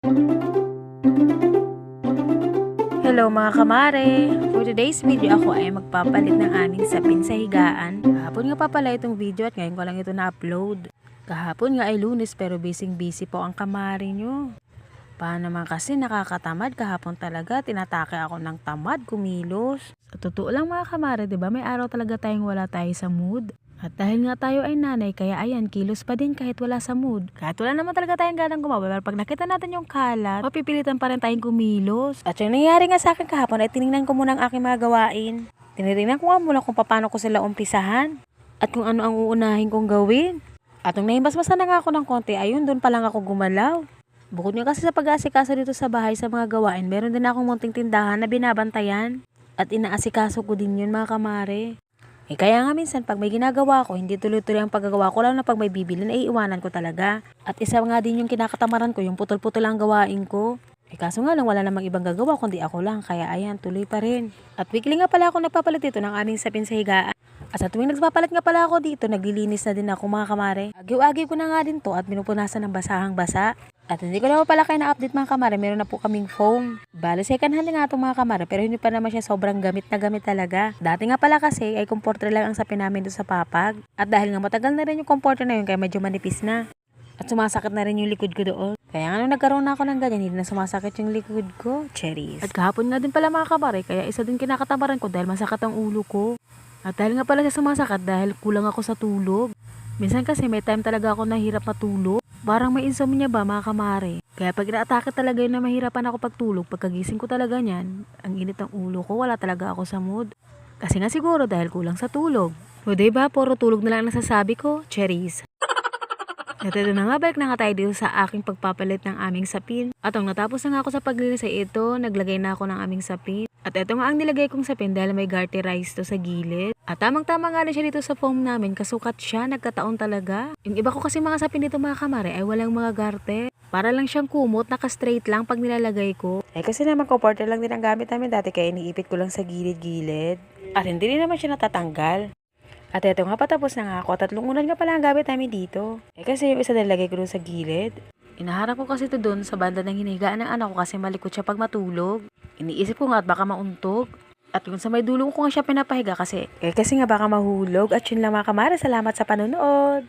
Hello mga kamare! For today's video ako ay magpapalit ng aming sapin sa higaan. Kahapon nga pa pala itong video at ngayon ko lang ito na-upload. Kahapon nga ay Lunes pero busy po ang kamare nyo. Paano naman kasi nakakatamad kahapon talaga, tinatake ako ng tamad kumilos. Sa totoo lang mga kamare, diba may araw talaga tayong wala tayo sa mood. At dahil nga tayo ay nanay, kaya ayan, kilos pa din kahit wala sa mood. Kahit wala naman talaga tayong ganang gumawa, pero pag nakita natin yung kalat, mapipilitan pa rin tayong kumilos. At yung nangyari nga sa akin kahapon ay tinignan ko muna ang aking mga gawain. Tinitingnan ko nga muna kung paano ko sila umpisahan. At kung ano ang uunahin kong gawin. At nung nahimbasmasan na nga ako ng konti, ayun, doon pa lang ako gumalaw. Bukod nga kasi sa pag-aasikaso dito sa bahay sa mga gawain, meron din akong munting tindahan na binabantayan. At inaasikaso ko din yun mga kamare. Kaya nga minsan pag may ginagawa ko, hindi tuloy-tuloy ang paggagawa ko, lalo na pag may bibilin ay iiwanan ko talaga. At isa nga din yung kinakatamaran ko, yung putol-putol ang gawain ko. Kaso nga lang wala namang ibang gagawa kundi ako lang, kaya ayan, tuloy pa rin. At weekly nga pala ako nagpapalit dito ng aming sapin sa higaan. At sa tuwing nagpapalit nga pala ako dito, naglilinis na din ako mga kamare. Agiw-agiw ko na nga din to at binupunasan ng basahang basa. At hindi ko na pala kayo na-update mga kamare, meron na po kaming foam. Bale, second hand nga itong mga kamare, pero hindi pa naman siya sobrang gamit na gamit talaga. Dati nga pala kasi ay comforter lang ang sapin namin doon sa papag. At dahil nga matagal na rin yung comforter na yun, kaya medyo manipis na. At sumasakit na rin yung likod ko doon. Kaya nga nung nagkaroon na ako ng ganyan, hindi na sumasakit yung likod ko. Cherries. At kahapon nga din pala mga kamare, kaya isa din kinakatamaran ko dahil masakit ang ulo ko. At dahil nga pala siya sumasakit dahil kulang ako sa tulog. Minsan kasi may time talaga ako nahirap matulog. Parang may insomnia ba mga kamare? Kaya pag ina-atake talaga yun na mahirapan ako pagtulog, pagkagising ko talaga niyan, ang init ng ulo ko, wala talaga ako sa mood. Kasi nga siguro dahil kulang sa tulog. O diba, puro tulog na lang nasasabi ko, cherries. At ito na nga, balik na nga tayo dito sa aking pagpapalit ng aming sapin. At nung natapos na nga ako sa paglinis ay ito, naglagay na ako ng aming sapin. At ito nga ang nilagay kong sapin dahil may garterize to sa gilid. At tamang-tama nga rin siya dito sa foam namin, kasukat siya, nagkataon talaga. Yung iba ko kasi mga sapin dito mga kamare ay walang mga garte. Para lang siyang kumot, naka-straight lang pag nilalagay ko. Kasi naman comforter lang din ang gamit namin dati kaya iniipit ko lang sa gilid-gilid. At hindi rin naman siya natatanggal. At eto nga, patapos na nga ako. 3 unan nga pala ang gamit namin dito. Kasi yung isa nilagay ko dun sa gilid. Inaharap ko kasi ito dun sa banda ng hinigaan ng anak ko kasi malikot siya pag matulog. Iniisip ko nga at baka mauntog. At yung sa may dulo ko nga siya pinapahiga kasi nga baka mahulog. At yun lang mga kamare, salamat sa panonood.